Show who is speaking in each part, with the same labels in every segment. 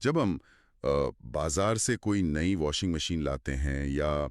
Speaker 1: जब हम बाजार से कोई नई वॉशिंग मशीन लाते हैं या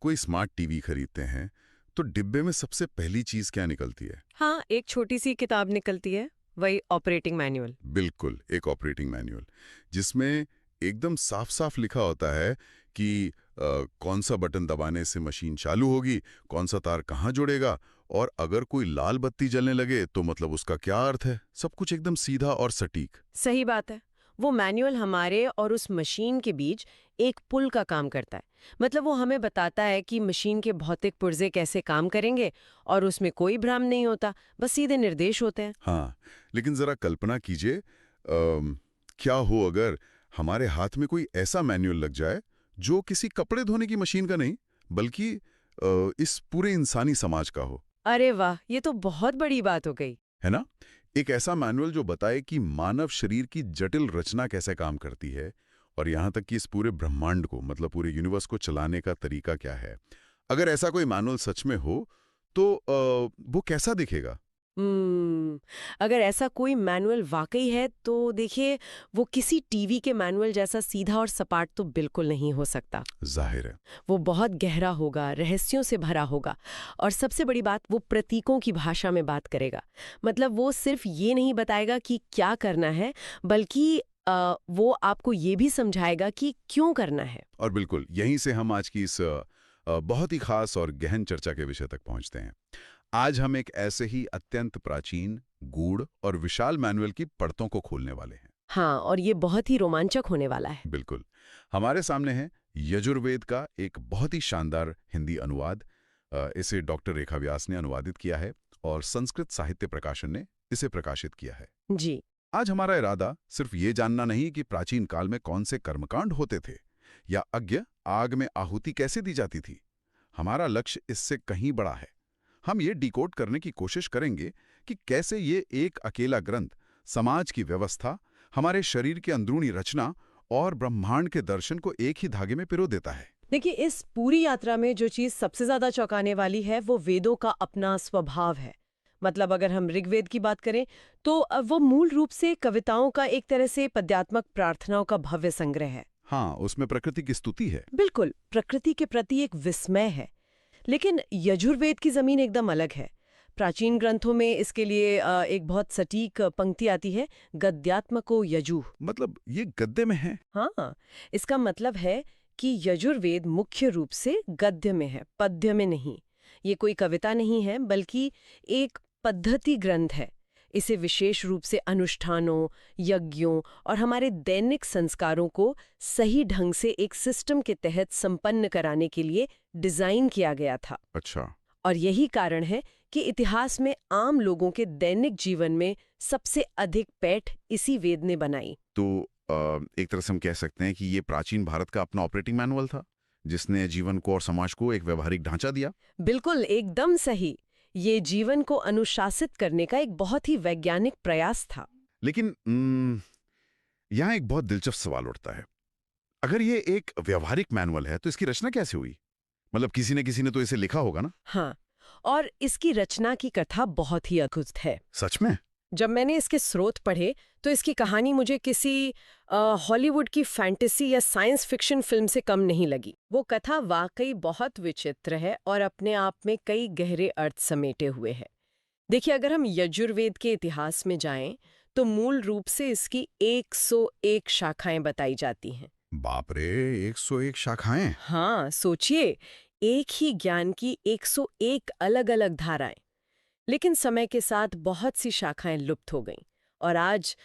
Speaker 1: कोई स्मार्ट टीवी खरीदते हैं, तो डिब्बे में सबसे पहली चीज क्या निकलती है?
Speaker 2: हाँ, एक छोटी सी किताब निकलती है, वही ऑपरेटिंग मैनुअल।
Speaker 1: बिल्कुल, एक ऑपरेटिंग मैनुअल, जिसमें एकदम साफ-साफ लिखा होता है कि कौन सा बटन दबाने से मशीन चालू होगी, कौन सा तार कहाँ जुड़ेगा और अगर कोई लाल बत्ती जलने लगे तो मतलब उसका क्या अर्थ है। सब कुछ एकदम सीधा और सटीक।
Speaker 2: सही बात है। वो मैनुअल हमारे और उस मशीन के बीच एक पुल का काम करता है। मतलब वो हमें बताता है कि मशीन के भौतिक पुर्जे कैसे काम करेंगे और उसमें कोई भ्रम नहीं होता, बस सीधे निर्देश होते हैं।
Speaker 1: हाँ, लेकिन जरा कल्पना कीजिए, क्या हो अगर हमारे हाथ में कोई ऐसा मैनुअल लग जाए जो किसी कपड़े धोने की मशीन का नहीं, बल्कि इस पूरे इंसानी समाज का हो,
Speaker 2: अरे वाह, ये तो बहुत बड़ी बात हो गई।
Speaker 1: है ना? एक ऐसा मैनुअल जो बताए कि मानव शरीर की जटिल रचना कैसे काम करती है और यहाँ तक कि इस पूरे ब्रह्मांड को, मतलब पूरे यूनिवर्स को चलाने का तरीका क्या है। अगर ऐसा कोई मैनुअल सच में हो, तो वो कैसा दिखेगा?
Speaker 2: हम्म, अगर ऐसा कोई मैनुअल वाकई है तो देखिए, वो किसी टीवी के मैनुअल जैसा सीधा और सपाट तो बिल्कुल नहीं हो सकता।
Speaker 1: जाहिर है।
Speaker 2: वो बहुत गहरा होगा, रहस्यों से भरा होगा और सबसे बड़ी बात, वो प्रतीकों की भाषा में बात करेगा। मतलब वो सिर्फ ये नहीं बताएगा कि क्या करना है, बल्कि वो आपको ये भी समझाएगा कि क्यों करना है।
Speaker 1: और बिल्कुल यहीं से हम आज की इस बहुत ही खास और गहन चर्चा के विषय तक पहुंचते हैं। आज हम एक ऐसे ही अत्यंत प्राचीन, गूढ़ और विशाल मैनुअल की परतों को खोलने वाले हैं।
Speaker 2: हाँ, और ये बहुत ही रोमांचक होने वाला है।
Speaker 1: बिल्कुल। हमारे सामने है यजुर्वेद का एक बहुत ही शानदार हिंदी अनुवाद। इसे डॉक्टर रेखा व्यास ने अनुवादित किया है और संस्कृत साहित्य प्रकाशन ने इसे प्रकाशित किया है।
Speaker 2: जी।
Speaker 1: आज हमारा इरादा सिर्फ ये जानना नहीं कि प्राचीन काल में कौन से कर्मकांड होते थे या यज्ञ आग में आहुति कैसे दी जाती थी। हमारा लक्ष्य इससे कहीं बड़ा है। हम ये डिकोड करने की कोशिश करेंगे कि कैसे ये एक अकेला ग्रंथ समाज की व्यवस्था, हमारे शरीर की अंदरूनी रचना और ब्रह्मांड के दर्शन को एक ही धागे में पिरो देता है।
Speaker 2: देखिए, इस पूरी यात्रा में जो चीज सबसे ज्यादा चौंकाने वाली है वो वेदों का अपना स्वभाव है। मतलब अगर हम ऋग्वेद की बात करें तो वो मूल रूप से कविताओं का, एक तरह से पद्यात्मक प्रार्थनाओं का भव्य संग्रह है।
Speaker 1: हाँ, उसमें प्रकृति की स्तुति है।
Speaker 2: बिल्कुल, प्रकृति के प्रति एक विस्मय है। लेकिन यजुर्वेद की जमीन एकदम अलग है। प्राचीन ग्रंथों में इसके लिए एक बहुत सटीक पंक्ति आती है, गद्यात्मको यजुः।
Speaker 1: मतलब ये गद्य में है।
Speaker 2: हाँ, इसका मतलब है कि यजुर्वेद मुख्य रूप से गद्य में है, पद्य में नहीं। ये कोई कविता नहीं है, बल्कि एक पद्धति ग्रंथ है। इसे विशेष रूप से अनुष्ठानों, यज्ञों और हमारे दैनिक संस्कारों को सही ढंग से एक सिस्टम के तहत संपन्न कराने के लिए डिजाइन किया गया था।
Speaker 1: अच्छा।
Speaker 2: और यही कारण है कि इतिहास में आम लोगों के दैनिक जीवन में सबसे अधिक पैठ इसी वेद ने बनाई।
Speaker 1: तो एक तरह से हम कह सकते हैं कि ये प्राचीन भारत का अपना ऑपरेटिंग मैनुअल था, जिसने जीवन को और समाज को एक व्यवहारिक ढांचा दिया।
Speaker 2: बिल्कुल, एकदम सही। ये जीवन को अनुशासित करने का एक बहुत ही वैज्ञानिक प्रयास था।
Speaker 1: लेकिन यहाँ एक बहुत दिलचस्प सवाल उठता है। अगर ये एक व्यवहारिक मैनुअल है तो इसकी रचना कैसे हुई? मतलब किसी ने तो इसे लिखा होगा ना?
Speaker 2: हाँ, और इसकी रचना की कथा बहुत ही अद्भुत है।
Speaker 1: सच में?
Speaker 2: जब मैंने इसके स्रोत पढ़े तो इसकी कहानी मुझे किसी हॉलीवुड की फैंटेसी या साइंस फिक्शन फिल्म से कम नहीं लगी। वो कथा वाकई बहुत विचित्र है और अपने आप में कई गहरे अर्थ समेटे हुए है। देखिए, अगर हम यजुर्वेद के इतिहास में जाएं तो मूल रूप से इसकी 101 शाखाएं बताई जाती हैं।
Speaker 1: बाप रे, 101 शाखाएं!
Speaker 2: हाँ, सोचिए, एक ही ज्ञान की 101 अलग-अलग धाराएं। लेकिन समय के साथ बहुत सी शाखाएं लुप्त हो गईं और आज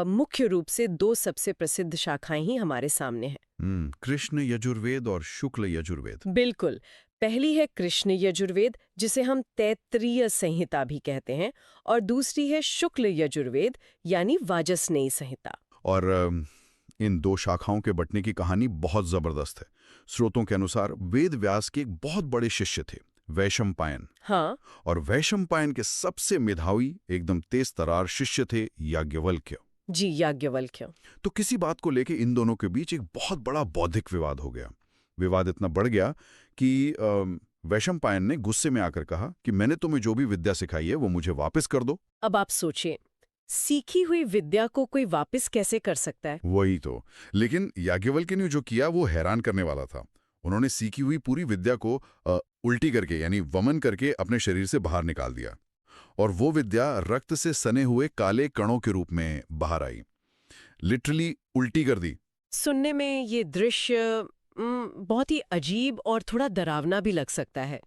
Speaker 2: मुख्य रूप से दो सबसे प्रसिद्ध शाखाएं ही हमारे सामने हैं।
Speaker 1: कृष्ण यजुर्वेद और शुक्ल यजुर्वेद।
Speaker 2: बिल्कुल। पहली है कृष्ण यजुर्वेद, जिसे हम तैत्तिरीय संहिता भी कहते हैं, और दूसरी है शुक्ल यजुर्वेद यानी वाजसनेयी संहिता।
Speaker 1: और इन दो शाखाओं के बंटने की कहानी बहुत जबरदस्त है। स्रोतों के अनुसार वेद व्यास के एक बहुत बड़े शिष्य थे, वैशंपायन।
Speaker 2: हाँ।
Speaker 1: और वैशंपायन के सबसे मेधावी, एकदम तेज तरार शिष्य थे याज्ञवल्क्य।
Speaker 2: जी, याज्ञवल्क्य।
Speaker 1: तो किसी बात को लेके इन दोनों के बीच एक बहुत बड़ा बौद्धिक विवाद हो गया। विवाद इतना बढ़ गया कि वैशंपायन ने गुस्से में आकर कहा कि मैंने तुम्हें जो भी विद्या सिखाई है वो मुझे वापस कर दो।
Speaker 2: अब आप सोचिए, सीखी हुई विद्या को कोई वापस कैसे कर सकता है?
Speaker 1: वही तो। लेकिन याज्ञवल्क्य ने जो किया वो हैरान करने वाला था। उन्होंने सीखी हुई पूरी विद्या को उल्टी करके यानी वमन करके अपने शरीर से बाहर निकाल दिया और वो विद्या रक्त से सने हुए काले कणों के रूप में बाहर आई। लिटरली उल्टी कर दी।
Speaker 2: सुनने में ये दृश्य बहुत ही अजीब और थोड़ा डरावना भी लग सकता है।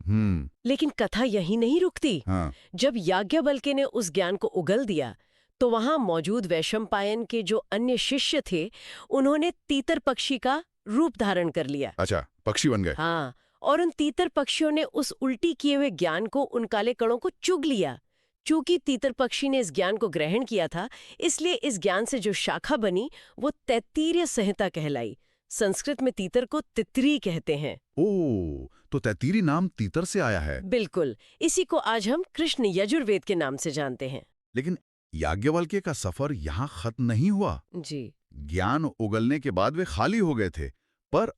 Speaker 2: लेकिन कथा यहीं नहीं रुकती।
Speaker 1: हाँ।
Speaker 2: जब याज्ञवल्क्य ने उस ज्ञान को उगल दिया तो वहां मौजूद वैशंपायन के जो अन्य शिष्य थे उन्होंने तीतर पक्षी का रूप धारण कर लिया।
Speaker 1: अच्छा, पक्षी बन गए।
Speaker 2: हाँ, और उन तीतर पक्षियों ने उस उल्टी किए हुए ज्ञान को, उन काले कणों को चुग लिया। चूंकि तीतर पक्षी ने इस ज्ञान को ग्रहण किया था, इसलिए इस ज्ञान से जो शाखा बनी वो तैत्तिरीय संहिता कहलाई। संस्कृत में तीतर को तितरी कहते हैं।
Speaker 1: ओह, तो तैत्तिरी नाम तीतर से आया है।
Speaker 2: बिल्कुल, इसी को आज हम कृष्ण यजुर्वेद के नाम से जानते हैं।
Speaker 1: लेकिन याज्ञवल्क्य का सफर यहाँ खत्म नहीं हुआ।
Speaker 2: जी।
Speaker 1: ज्ञान उगलने के बाद वे खाली हो गए थे, पर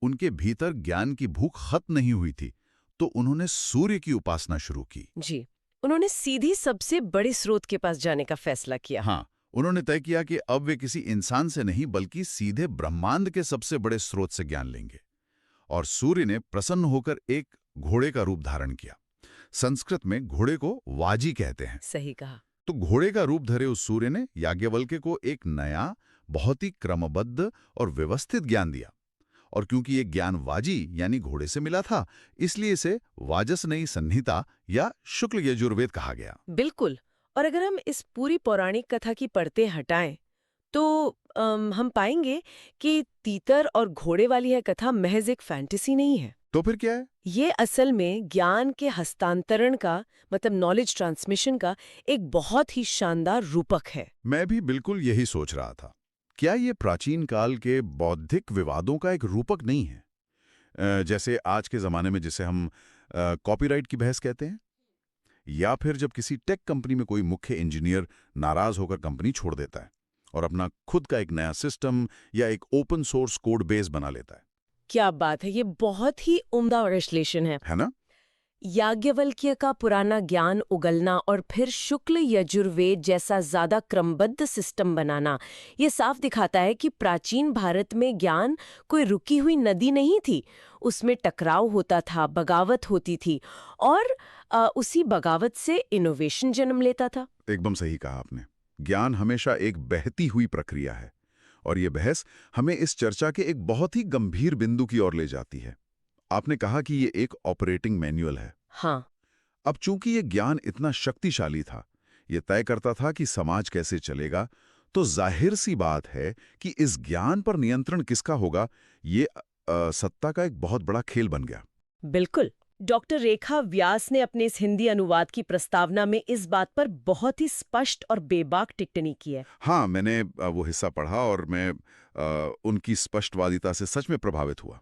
Speaker 1: उनके भीतर ज्ञान की भूख खत्म नहीं हुई थी, तो उन्होंने सूर्य की उपासना शुरू की।
Speaker 2: जी, उन्होंने सीधी सबसे बड़े स्रोत के पास जाने का फैसला किया।
Speaker 1: हाँ, उन्होंने तय किया कि अब वे किसी इंसान से नहीं बल्कि सीधे ब्रह्मांड के सबसे बड़े स्रोत से ज्ञान लेंगे। और सूर्य ने प्रसन्न होकर एक घोड़े का रूप धारण किया। संस्कृत में घोड़े को वाजी कहते हैं।
Speaker 2: सही कहा।
Speaker 1: तो घोड़े का रूप धरे उस सूर्य ने याज्ञवल्क्य को एक नया, बहुत ही क्रमबद्ध और व्यवस्थित ज्ञान दिया। और क्योंकि ये ज्ञान वाजी यानी घोड़े से मिला था, इसलिए इसे वाजसनेयी संहिता या शुक्ल यजुर्वेद कहा गया।
Speaker 2: बिल्कुल। और अगर हम इस पूरी पौराणिक कथा की परतें हटाएं तो हम पाएंगे कि तीतर और घोड़े वाली यह कथा महज एक फैंटेसी नहीं है।
Speaker 1: तो फिर क्या है?
Speaker 2: ये असल में ज्ञान के हस्तांतरण का, मतलब नॉलेज ट्रांसमिशन का एक बहुत ही शानदार रूपक है।
Speaker 1: मैं भी बिल्कुल यही सोच रहा था। क्या ये प्राचीन काल के बौद्धिक विवादों का एक रूपक नहीं है? जैसे आज के ज़माने में जिसे हम कॉपीराइट की बहस कहते हैं, या फिर जब किसी टेक कंपनी में कोई मुख्य इंजीनियर नाराज होकर कंपनी छोड़ देता है और अपना खुद का एक नया सिस्टम या एक ओपन सोर्स कोड बेस बना लेता है।
Speaker 2: क्या बात है, ये बहुत ही उम्दा विश्लेषण है
Speaker 1: ना?
Speaker 2: याज्ञवल्क्य का पुराना ज्ञान उगलना और फिर शुक्ल यजुर्वेद जैसा ज्यादा क्रमबद्ध सिस्टम बनाना, ये साफ दिखाता है कि प्राचीन भारत में ज्ञान कोई रुकी हुई नदी नहीं थी। उसमें टकराव होता था, बगावत होती थी और उसी बगावत से इनोवेशन जन्म लेता था।
Speaker 1: एकदम सही कहा आपने। ज्ञान हमेशा एक बहती हुई प्रक्रिया है और ये बहस हमें इस चर्चा के एक बहुत ही गंभीर बिंदु की ओर ले जाती है। आपने कहा कि ये एक ऑपरेटिंग मैनुअल है।
Speaker 2: हाँ।
Speaker 1: अब चूंकि ये ज्ञान इतना शक्तिशाली था, ये तय करता था कि समाज कैसे चलेगा, तो जाहिर सी बात है कि इस ज्ञान पर नियंत्रण किसका होगा, ये सत्ता का एक बहुत बड़ा खेल बन गया।
Speaker 2: बिल्कुल। डॉक्टर रेखा व्यास ने अपने इस हिंदी अनुवाद की प्रस्तावना में इस बात पर बहुत ही स्पष्ट और बेबाक टिप्पणी की है।
Speaker 1: हाँ, मैंने वो हिस्सा पढ़ा और मैं उनकी स्पष्टवादिता से सच में प्रभावित हुआ।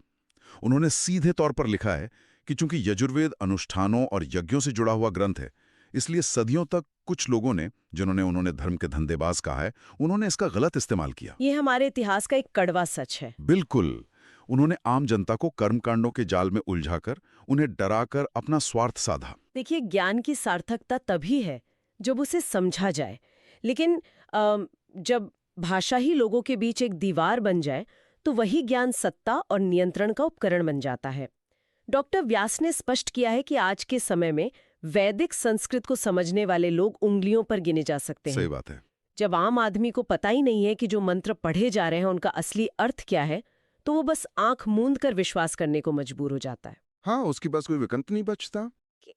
Speaker 1: उन्होंने सीधे तौर पर लिखा है कि चूंकि यजुर्वेद अनुष्ठानों और यज्ञों से जुड़ा हुआ ग्रंथ है, इसलिए सदियों तक कुछ लोगों ने, जिन्होंने उन्होंने धर्म के धंधेबाज कहा है, उन्होंने इसका गलत इस्तेमाल किया।
Speaker 2: ये हमारे इतिहास का एक कड़वा सच है।
Speaker 1: बिल्कुल। उन्होंने आम जनता को कर्मकांडों के जाल में उलझाकर, उन्हें डराकर अपना स्वार्थ साधा।
Speaker 2: देखिए, ज्ञान की सार्थकता तभी है जब उसे समझा जाए, लेकिन जब भाषा ही लोगों के बीच एक दीवार बन जाए तो वही ज्ञान सत्ता और नियंत्रण का उपकरण बन जाता है। डॉक्टर व्यास ने स्पष्ट किया है कि आज के समय में वैदिक संस्कृत को समझने वाले लोग उंगलियों पर गिने जा सकते हैं।
Speaker 1: सही बात है।
Speaker 2: जब आम आदमी को पता ही नहीं है कि जो मंत्र पढ़े जा रहे हैं उनका असली अर्थ क्या है, तो वो बस आंख मूंद कर विश्वास करने को मजबूर हो जाता है।
Speaker 1: हाँ, उसके पास कोई विकल्प नहीं बचता।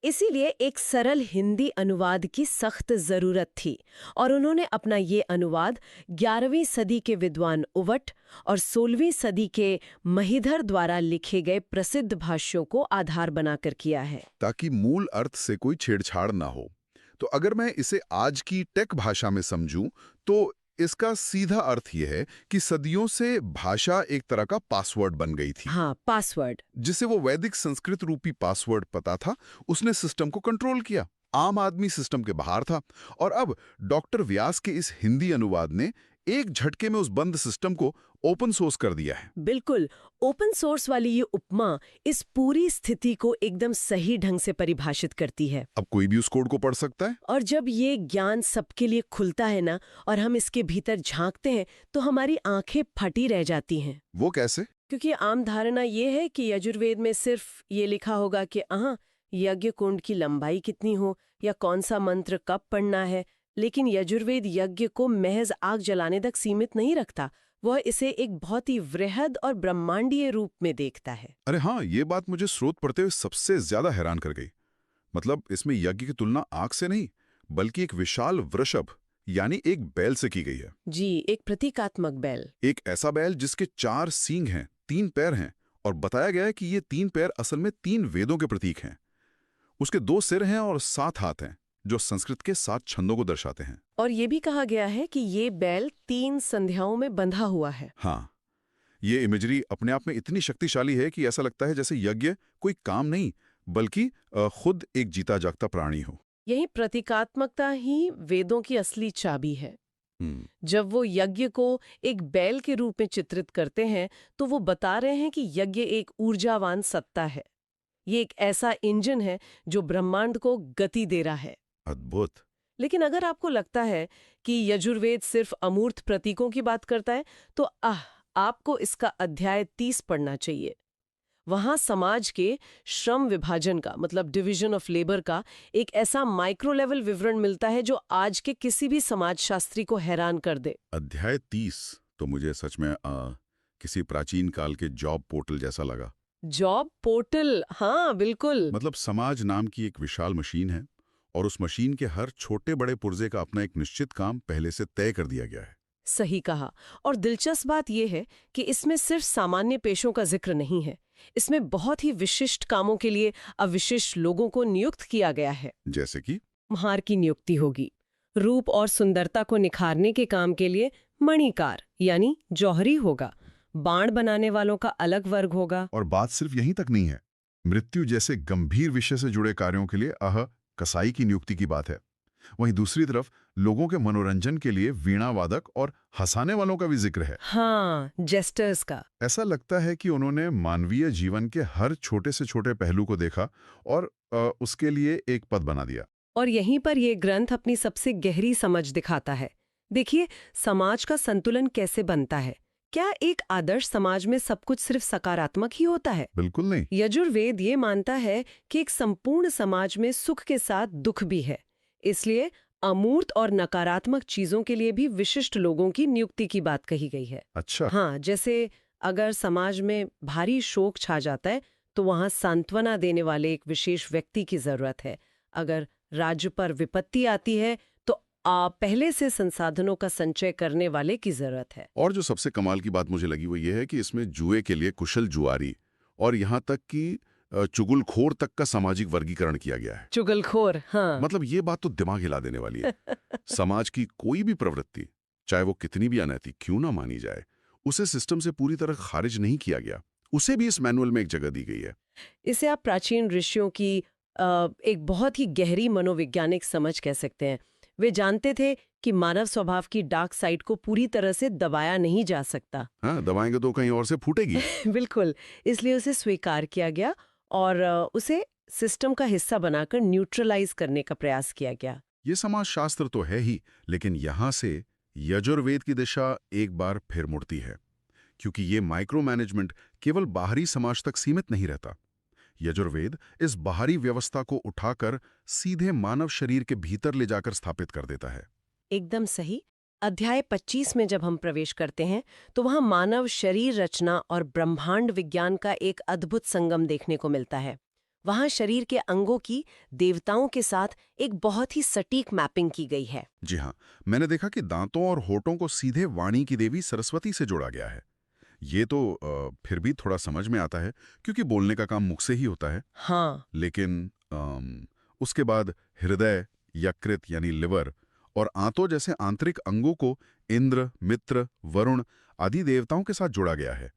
Speaker 2: इसीलिए एक सरल हिंदी अनुवाद की सख्त जरूरत थी और उन्होंने अपना ये अनुवाद 11वीं सदी के विद्वान उवट और 16वीं सदी के महीधर द्वारा लिखे गए प्रसिद्ध भाष्यों को आधार बनाकर किया है,
Speaker 1: ताकि मूल अर्थ से कोई छेड़छाड़ ना हो। तो अगर मैं इसे आज की टेक भाषा में समझूं, तो इसका सीधा अर्थ यह है कि सदियों से भाषा एक तरह का पासवर्ड बन गई थी।
Speaker 2: हाँ, पासवर्ड।
Speaker 1: जिसे वो वैदिक संस्कृत रूपी पासवर्ड पता था, उसने सिस्टम को कंट्रोल किया। आम आदमी सिस्टम के बाहर था और अब डॉक्टर व्यास के इस हिंदी अनुवाद ने एक झटके में उस बंद सिस्टम को ओपन सोर्स कर दिया है।
Speaker 2: बिल्कुल, ओपन सोर्स वाली ये उपमा इस पूरी स्थिति को एकदम सही ढंग से परिभाषित करती है।
Speaker 1: अब कोई भी उस कोड को पढ़ सकता है।
Speaker 2: और जब ये ज्ञान सबके लिए खुलता है ना, और हम इसके भीतर झांकते हैं, तो हमारी आंखें फटी रह जाती हैं।
Speaker 1: वो कैसे?
Speaker 2: क्योंकि आम धारणा ये है कि यजुर्वेद में सिर्फ ये लिखा होगा कि यज्ञ कुंड की लंबाई कितनी हो या कौन सा मंत्र कब पढ़ना है, लेकिन यजुर्वेद यज्ञ को महज आग जलाने तक सीमित नहीं रखता। वह इसे एक बहुत ही वृहद और ब्रह्मांडीय रूप में देखता है।
Speaker 1: अरे हाँ, ये बात मुझे स्रोत पढ़ते हुए सबसे ज्यादा हैरान कर गई। मतलब इसमें यज्ञ की तुलना आग से नहीं, बल्कि एक विशाल वृषभ यानी एक बैल से की गई है।
Speaker 2: जी, एक प्रतीकात्मक बैल।
Speaker 1: एक ऐसा बैल जिसके 4 सींग हैं, 3 पैर हैं, और बताया गया है कि ये 3 पैर असल में 3 वेदों के प्रतीक हैं। उसके 2 सिर हैं और 7 हाथ हैं, जो संस्कृत के 7 छंदों को दर्शाते हैं।
Speaker 2: और ये भी कहा गया है कि ये बैल 3 संध्याओं में बंधा हुआ है।
Speaker 1: हाँ, ये इमेजरी अपने आप में इतनी शक्तिशाली है कि ऐसा लगता है जैसे यज्ञ कोई काम नहीं, बल्कि खुद एक जीता जागता प्राणी हो।
Speaker 2: यही प्रतीकात्मकता ही वेदों की असली चाबी है। जब वो यज्ञ को एक बैल के रूप में चित्रित करते हैं, तो वो बता रहे हैं कि यज्ञ एक ऊर्जावान सत्ता है। ये एक ऐसा इंजन है जो ब्रह्मांड को गति दे रहा है।
Speaker 1: अद्भुत।
Speaker 2: लेकिन अगर आपको लगता है कि यजुर्वेद सिर्फ अमूर्त प्रतीकों की बात करता है, तो आपको इसका अध्याय 30 पढ़ना चाहिए। वहां समाज के श्रम विभाजन का, मतलब डिवीजन ऑफ लेबर का, एक ऐसा माइक्रो लेवल विवरण मिलता है जो आज के किसी भी समाजशास्त्री को हैरान कर दे।
Speaker 1: अध्याय 30 तो मुझे सच में किसी प्राचीन काल के जॉब पोर्टल जैसा लगा।
Speaker 2: जॉब पोर्टल, हाँ बिल्कुल।
Speaker 1: मतलब समाज नाम की एक विशाल मशीन है, और उस मशीन के हर छोटे बड़े पुर्जे का अपना एक निश्चित काम पहले से तय कर दिया गया है।
Speaker 2: सही कहा। और दिलचस्प बात यह है कि इसमें सिर्फ सामान्य पेशों का जिक्र नहीं है। इसमें बहुत ही विशिष्ट कामों के लिए अविशिष्ट लोगों को नियुक्त किया गया है।
Speaker 1: जैसे कि
Speaker 2: म्हार की नियुक्ति होगी। रूप और सुंदरता को निखारने के काम के लिए मणिकार यानी जौहरी होगा। बाण बनाने वालों का अलग वर्ग होगा।
Speaker 1: और बात सिर्फ यहीं तक नहीं है। मृत्यु जैसे गंभीर विषय से जुड़े कार्यों के लिए कसाई की नियुक्ति की बात है। वहीं दूसरी तरफ लोगों के मनोरंजन के लिए वीणा वादक और हंसाने वालों का भी जिक्र है।
Speaker 2: हाँ, जेस्टर्स का।
Speaker 1: ऐसा लगता है कि उन्होंने मानवीय जीवन के हर छोटे से छोटे पहलू को देखा और उसके लिए एक पद बना दिया।
Speaker 2: और यहीं पर यह ग्रंथ अपनी सबसे गहरी समझ दिखाता है। देखिए, समाज का संतुलन कैसे बनता है। क्या एक आदर्श समाज में सब कुछ सिर्फ सकारात्मक ही होता है?
Speaker 1: बिल्कुल नहीं।
Speaker 2: यजुर्वेद ये मानता है कि एक संपूर्ण समाज में सुख के साथ दुख भी है। इसलिए अमूर्त और नकारात्मक चीजों के लिए भी विशिष्ट लोगों की नियुक्ति की बात कही गई है।
Speaker 1: अच्छा।
Speaker 2: हाँ, जैसे अगर समाज में भारी शोक छा जाता है, तो वहां सांत्वना देने वाले एक विशेष व्यक्ति की जरूरत है। अगर राज्य पर विपत्ति आती है, तो पहले से संसाधनों का संचय करने वाले की जरूरत है।
Speaker 1: और जो सबसे कमाल की बात मुझे लगी वो ये है कि इसमें जुए के लिए कुशल जुआरी और यहाँ तक कि चुगलखोर तक का सामाजिक वर्गीकरण किया गया है।
Speaker 2: चुगलखोर, हाँ।
Speaker 1: मतलब ये बात तो दिमाग हिला देने वाली है। समाज की कोई भी प्रवृत्ति, चाहे वो कितनी भी अनैतिक क्यों ना मानी जाए, उसे सिस्टम से पूरी तरह खारिज नहीं किया गया। उसे भी इस मैनुअल में एक जगह दी गई है।
Speaker 2: इसे आप प्राचीन ऋषियों की एक बहुत ही गहरी मनोवैज्ञानिक समझ कह सकते हैं। वे जानते थे कि मानव स्वभाव की डार्क साइड को पूरी तरह से दबाया नहीं जा सकता।
Speaker 1: हाँ, दबाएंगे तो कहीं और से फूटेगी।
Speaker 2: बिल्कुल। इसलिए उसे स्वीकार किया गया और उसे सिस्टम का हिस्सा बनाकर न्यूट्रलाइज करने का प्रयास किया गया।
Speaker 1: ये समाजशास्त्र तो है ही, लेकिन यहां से यजुर्वेद की दिशा एक बार फिर मुड़ती है, क्योंकि ये माइक्रो मैनेजमेंट केवल बाहरी समाज तक सीमित नहीं रहता। यजुर्वेद इस बाहरी व्यवस्था को उठाकर सीधे मानव शरीर के भीतर ले जाकर स्थापित कर देता है।
Speaker 2: एकदम सही। अध्याय 25 में जब हम प्रवेश करते हैं, तो वहां मानव शरीर रचना और ब्रह्मांड विज्ञान का एक अद्भुत संगम देखने को मिलता है। वहां शरीर के अंगों की देवताओं के साथ एक बहुत ही सटीक मैपिंग की गई है।
Speaker 1: जी हाँ, मैंने देखा कि दांतों और होठों को सीधे वाणी की देवी सरस्वती से जोड़ा गया है। ये तो फिर भी थोड़ा समझ में आता है, क्योंकि बोलने का काम मुख से ही होता है।
Speaker 2: हाँ।
Speaker 1: लेकिन उसके बाद हृदय, यकृत यानी लिवर और आंतों जैसे आंतरिक अंगों को इंद्र, मित्र, वरुण आदि देवताओं के साथ जोड़ा गया है।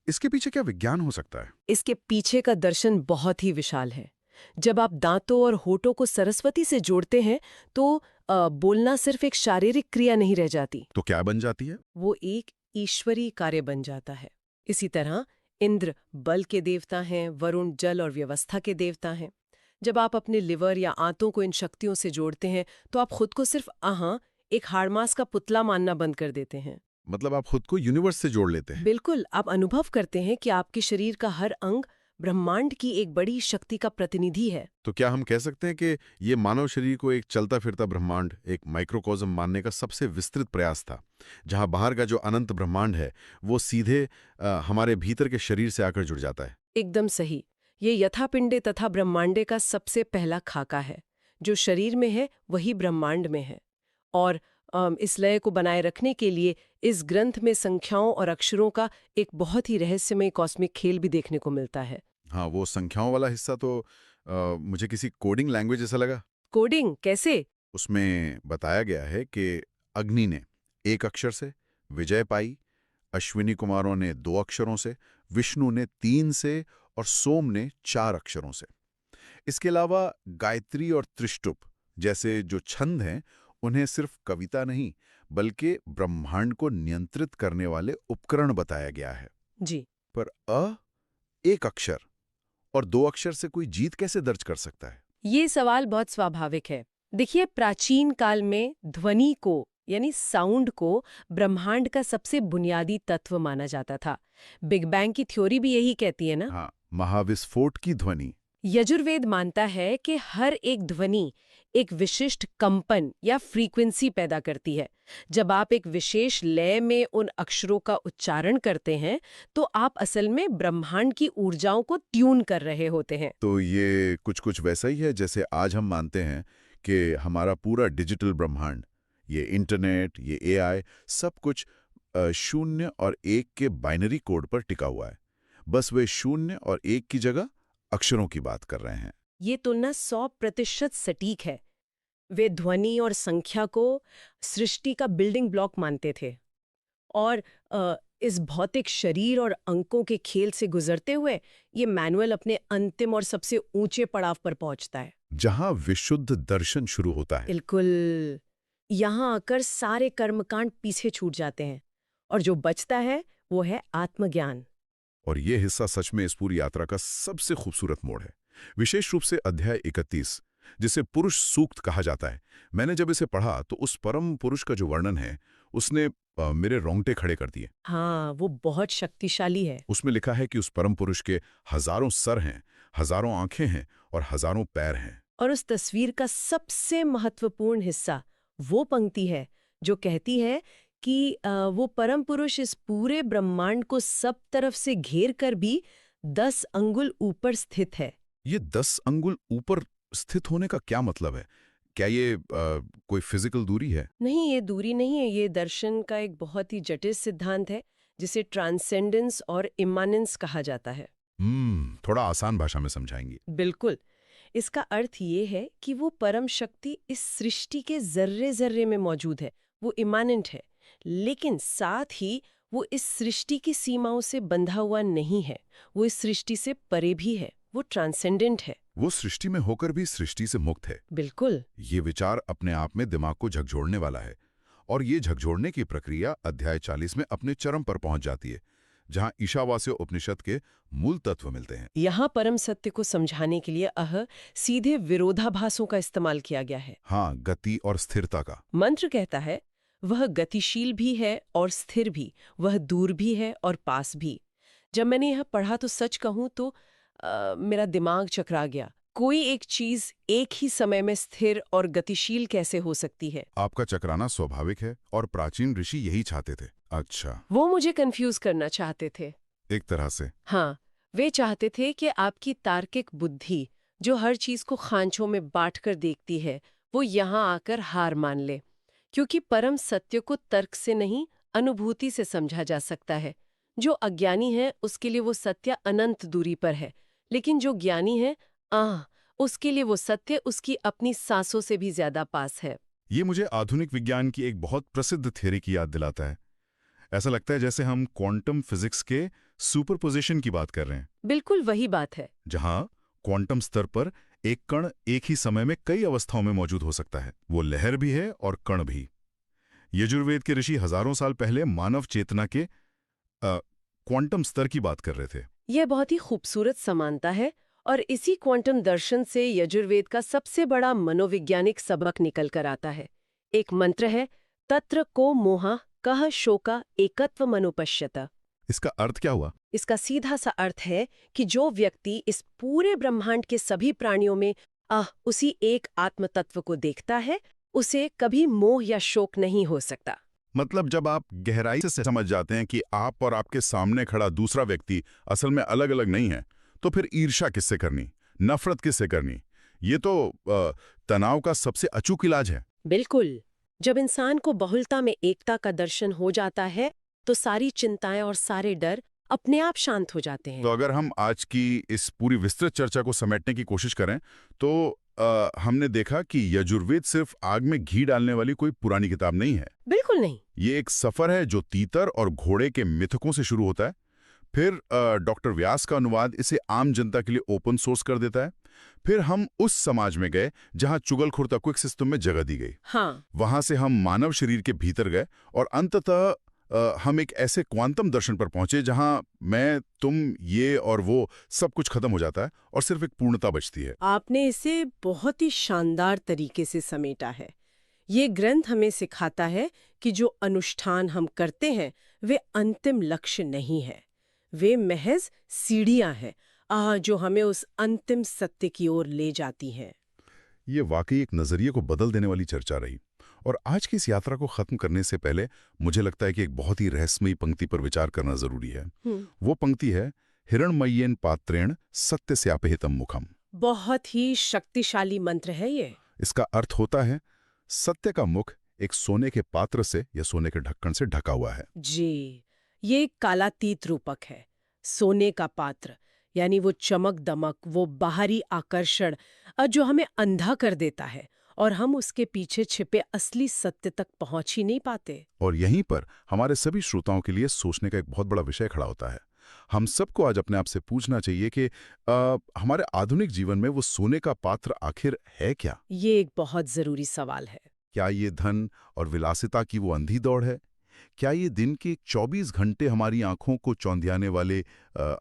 Speaker 1: इसके पीछे क्या विज्ञान हो सकता है?
Speaker 2: इसके पीछे का दर्शन बहुत ही विशाल है। जब आप दांतों और होठों को सरस्वती से जोड़ते हैं, तो बोलना सिर्फ एक शारीरिक क्रिया नहीं रह जाती,
Speaker 1: तो क्या बन जाती है?
Speaker 2: वो एक ईश्वरीय कार्य बन जाता है। इसी तरह इंद्र बल के देवता हैं, वरुण जल और व्यवस्था के देवता हैं। जब आप अपने लिवर या आंतों को इन शक्तियों से जोड़ते हैं तो आप खुद को सिर्फ एक हाड़मास का पुतला मानना बंद कर देते हैं।
Speaker 1: मतलब आप खुद को यूनिवर्स से जोड़ लेते हैं।
Speaker 2: बिल्कुल, आप अनुभव करते हैं कि आपके शरीर का हर अंग ब्रह्मांड की एक बड़ी शक्ति का प्रतिनिधि है।
Speaker 1: तो क्या हम कह सकते हैं कि ये मानव शरीर को एक चलता फिरता ब्रह्मांड, एक माइक्रोकॉस्म मानने का सबसे विस्तृत प्रयास था, जहां बाहर का जो अनंत ब्रह्मांड है वो सीधे हमारे भीतर के शरीर से आकर जुड़ जाता है?
Speaker 2: एकदम सही। ये यथापिंडे तथा ब्रह्मांडे का सबसे पहला खाका है। जो शरीर में है वही ब्रह्मांड में है। और इस लय को बनाए रखने के लिए इस ग्रंथ में संख्याओं और अक्षरों का एक बहुत ही रहस्यमय कॉस्मिक खेल भी देखने को मिलता है।
Speaker 1: हाँ, वो संख्याओं वाला हिस्सा तो मुझे किसी कोडिंग लैंग्वेज जैसा लगा।
Speaker 2: कोडिंग कैसे?
Speaker 1: उसमें बताया गया है कि अग्नि ने 1 अक्षर से विजय पाई, अश्विनी कुमारों ने 2 अक्षरों से, विष्णु ने 3 से और सोम ने 4 अक्षरों से। इसके अलावा गायत्री और त्रिष्टुप जैसे जो छंद हैं, उन्हें सिर्फ कविता नहीं बल्कि ब्रह्मांड को नियंत्रित करने वाले उपकरण बताया गया है।
Speaker 2: जी।
Speaker 1: पर 1 अक्षर और 2 अक्षर से कोई जीत कैसे दर्ज कर सकता है?
Speaker 2: ये सवाल बहुत स्वाभाविक है। देखिए, प्राचीन काल में ध्वनि को यानी साउंड को ब्रह्मांड का सबसे बुनियादी तत्व माना जाता था। बिग बैंग की थ्योरी भी यही कहती है ना।
Speaker 1: हाँ, महाविस्फोट की ध्वनि।
Speaker 2: यजुर्वेद मानता है कि हर एक ध्वनि एक विशिष्ट कंपन या फ्रीक्वेंसी पैदा करती है। जब आप एक विशेष लय में उन अक्षरों का उच्चारण करते हैं तो आप असल में ब्रह्मांड की ऊर्जाओं को ट्यून कर रहे होते हैं।
Speaker 1: तो ये कुछ वैसा ही है जैसे आज हम मानते हैं कि हमारा पूरा डिजिटल ब्रह्मांड, ये इंटरनेट, ये एआई, सब कुछ 0 और 1 के बाइनरी कोड पर टिका हुआ है। बस वे 0 और 1 की जगह अक्षरों की बात कर रहे हैं।
Speaker 2: ये तुलना 100% सटीक है। वे ध्वनि और संख्या को सृष्टि का बिल्डिंग ब्लॉक मानते थे और इस भौतिक शरीर और अंकों के खेल से गुजरते हुए ये मैनुअल अपने अंतिम और सबसे ऊंचे पड़ाव पर पहुंचता है,
Speaker 1: जहां विशुद्ध दर्शन शुरू होता है।
Speaker 2: बिल्कुल। यहाँ आकर सारे कर्मकांड पीछे छूट जाते हैं और जो बचता है वो है आत्मज्ञान।
Speaker 1: और ये हिस्सा सच में इस पूरी यात्रा का सबसे खूबसूरत मोड़ है, विशेष रूप से अध्याय 31, जिसे पुरुष सूक्त कहा जाता है। मैंने जब इसे पढ़ा तो उस परम पुरुष का जो वर्णन है उसने मेरे रोंगटे खड़े कर दिए।
Speaker 2: हाँ, वो बहुत शक्तिशाली है।
Speaker 1: उसमें लिखा है कि उस परम पुरुष के हजारों सर हैं, हजारों आंखें हैं और हजारों पैर हैं।
Speaker 2: और उस तस्वीर का सबसे महत्वपूर्ण हिस्सा वो पंक्ति है जो कहती है कि वो परम पुरुष इस पूरे ब्रह्मांड को सब तरफ से घेर कर भी 10 अंगुल ऊपर स्थित है।
Speaker 1: ये 10 अंगुल ऊपर स्थित होने का क्या मतलब है? क्या ये कोई फिजिकल दूरी है?
Speaker 2: नहीं, ये दूरी नहीं है, ये दर्शन का एक बहुत ही जटिल सिद्धांत है जिसे ट्रांसेंडेंस और इमानेंस कहा जाता है।
Speaker 1: थोड़ा आसान भाषा में समझाएंगी?
Speaker 2: बिल्कुल। इसका अर्थ ये है कि वो परम शक्ति इस सृष्टि के जर्रे जर्रे में मौजूद है, वो इमानेंट है, लेकिन साथ ही वो इस सृष्टि की सीमाओं से बंधा हुआ नहीं है, वो इस सृष्टि से परे भी है, वो ट्रांसेंडेंट है।
Speaker 1: वो सृष्टि में होकर भी सृष्टि से मुक्त है।
Speaker 2: बिल्कुल।
Speaker 1: ये विचार अपने आप में दिमाग को झकझोरने वाला है, और ये झकझोरने की प्रक्रिया अध्याय 40 में अपने चरम पर पहुंच जाती है, जहां ईशावास्य उपनिषद के मूल तत्व मिलते हैं।
Speaker 2: यहाँ परम सत्य को समझाने के लिए सीधे विरोधाभासों का इस्तेमाल किया गया है।
Speaker 1: हाँ, गति और स्थिरता का।
Speaker 2: मंत्र कहता है वह गतिशील भी है और स्थिर भी, वह दूर भी है और पास भी। जब मैंने यह पढ़ा तो सच कहूं तो मेरा दिमाग चकरा गया। कोई एक चीज एक ही समय में स्थिर और गतिशील कैसे हो सकती है?
Speaker 1: आपका चकराना स्वाभाविक है, और प्राचीन ऋषि यही चाहते थे। अच्छा,
Speaker 2: वो मुझे कंफ्यूज करना चाहते थे।
Speaker 1: एक तरह से।
Speaker 2: हाँ, वे चाहते थे कि आपकी तार्किक बुद्धि जो हर चीज को खांचों में बांटकर देखती है, वो यहाँ आकर हार मान ले, क्योंकि परम सत्य को तर्क से नहीं, अनुभूति से समझा जा सकता है। जो अज्ञानी है उसके लिए वो सत्य अनंत दूरी पर है, लेकिन जो ज्ञानी है उसके लिए वो सत्य उसकी अपनी सांसों से भी ज्यादा पास है।
Speaker 1: ये मुझे आधुनिक विज्ञान की एक बहुत प्रसिद्ध थ्योरी की याद दिलाता है। ऐसा लगता है जैसे हम क्वांटम फिजिक्स के सुपरपोजिशन की बात कर रहे हैं,
Speaker 2: बिल्कुल वही बात है।
Speaker 1: जहां क्वांटम स्तर पर एक कण एक ही समय में कई अवस्थाओं में मौजूद हो सकता है। वो लहर भी है और कण भी। यजुर्वेद के ऋषि हजारों साल पहले मानव चेतना के क्वांटम स्तर की बात कर रहे थे।
Speaker 2: यह बहुत ही खूबसूरत समानता है और इसी क्वांटम दर्शन से यजुर्वेद का सबसे बड़ा मनोवैज्ञानिक सबक निकल कर आता है। एक मंत्र है, तत्र को मोहा कह शोका एकत्व मनुपश्यत।
Speaker 1: इसका अर्थ क्या हुआ?
Speaker 2: इसका सीधा सा अर्थ है कि जो व्यक्ति इस पूरे ब्रह्मांड के सभी प्राणियों में उसी एक आत्म तत्व को देखता है, उसे कभी मोह या शोक नहीं हो सकता।
Speaker 1: मतलब जब आप गहराई से समझ जाते हैं कि आप और आपके सामने खड़ा दूसरा व्यक्ति असल में अलग अलग नहीं है, तो फिर ईर्ष्या किससे करनी, नफरत किससे करनी? ये तो तनाव का सबसे अचूक इलाज है।
Speaker 2: बिल्कुल। जब इंसान को बहुलता में एकता का दर्शन हो जाता है, तो सारी चिंताएं और सारे डर अपने आप शांत हो जाते हैं।
Speaker 1: तो अगर हम आज की इस पूरी विस्तृत चर्चा को समेटने की कोशिश करें, तो हमने देखा कि यजुर्वेद सिर्फ आग में घी डालने वाली कोई पुरानी किताब नहीं है।
Speaker 2: बिल्कुल नहीं।
Speaker 1: ये एक सफर है जो तीतर और घोड़े के मिथकों से शुरू होता है। फिर डॉक्टर व्यास का अनुवाद इसे आम जनता के लिए ओपन सोर्स कर देता है। फिर हम उस समाज में गए जहां चुगलखोरता को एक सिस्टम में जगह दी गई।
Speaker 2: हाँ।
Speaker 1: वहां से हम मानव शरीर के भीतर गए और अंततः हम एक ऐसे क्वांटम दर्शन पर पहुंचे जहां मैं, तुम, ये और वो सब कुछ खत्म हो जाता है और सिर्फ एक पूर्णता बचती है।
Speaker 2: आपने इसे बहुत ही शानदार तरीके से समेटा है। ये ग्रंथ हमें सिखाता है कि जो अनुष्ठान हम करते हैं वे अंतिम लक्ष्य नहीं है, वे महज सीढ़ियां हैं जो हमें उस अंतिम सत्य की ओर ले जाती हैं।
Speaker 1: ये वाकई एक नजरिए को बदल देने वाली चर्चा रही। और आज की इस यात्रा को खत्म करने से पहले मुझे लगता है कि एक बहुत ही रहस्यमयी पंक्ति पर विचार करना जरूरी है। वो पंक्ति है, हिरण्मय्येन पात्रेण सत्य स्यापहितम मुखम।
Speaker 2: बहुत ही शक्तिशाली मंत्र है ये।
Speaker 1: इसका अर्थ होता है, सत्य का मुख एक सोने के पात्र से या सोने के ढक्कन से ढका हुआ है।
Speaker 2: जी, ये कालातीत रूपक है। सोने का पात्र यानी वो चमक दमक, वो बाहरी आकर्षण जो हमें अंधा कर देता है और हम उसके पीछे छिपे असली सत्य तक पहुंच ही नहीं पाते।
Speaker 1: और यहीं पर हमारे सभी श्रोताओं के लिए सोचने का एक बहुत बड़ा विषय खड़ा होता है। हम सबको आज अपने आप से पूछना चाहिए कि हमारे आधुनिक जीवन में वो सोने का पात्र आखिर है क्या?
Speaker 2: ये एक बहुत जरूरी सवाल है।
Speaker 1: क्या ये धन और विलासिता की वो अंधी दौड़ है? क्या ये दिन के 24 घंटे हमारी आंखों को चौंधियाने वाले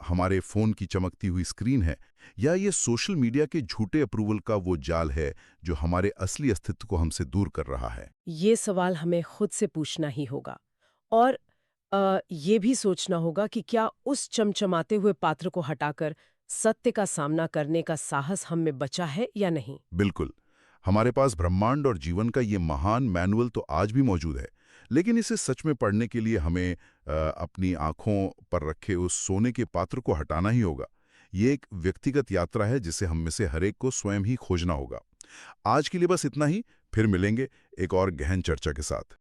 Speaker 1: हमारे फोन की चमकती हुई स्क्रीन है? या ये सोशल मीडिया के झूठे अप्रूवल का वो जाल है जो हमारे असली अस्तित्व को हमसे दूर कर रहा है?
Speaker 2: ये सवाल हमें खुद से पूछना ही होगा और ये भी सोचना होगा कि क्या उस चमचमाते हुए पात्र को हटाकर सत्य का सामना करने का साहस हम में बचा है या नहीं।
Speaker 1: बिल्कुल। हमारे पास ब्रह्मांड और जीवन का ये महान मैनुअल तो आज भी मौजूद है, लेकिन इसे सच में पढ़ने के लिए हमें अपनी आंखों पर रखे उस सोने के पात्र को हटाना ही होगा। ये एक व्यक्तिगत यात्रा है जिसे हम में से हर एक को स्वयं ही खोजना होगा। आज के लिए बस इतना ही, फिर मिलेंगे एक और गहन चर्चा के साथ।